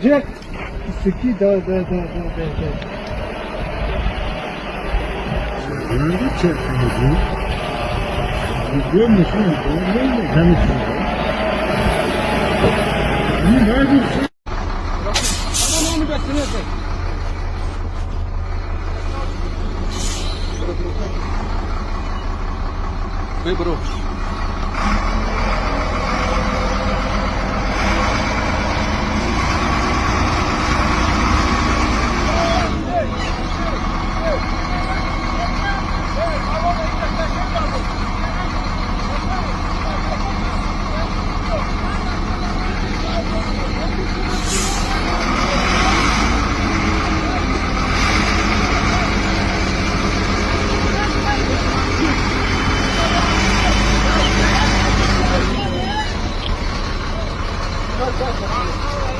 Cek. Seki da. Nerede çektiniz bunu? Biliyor musun? Hem nerede? Tamam onu bekleyin. Hey bro. Kalk.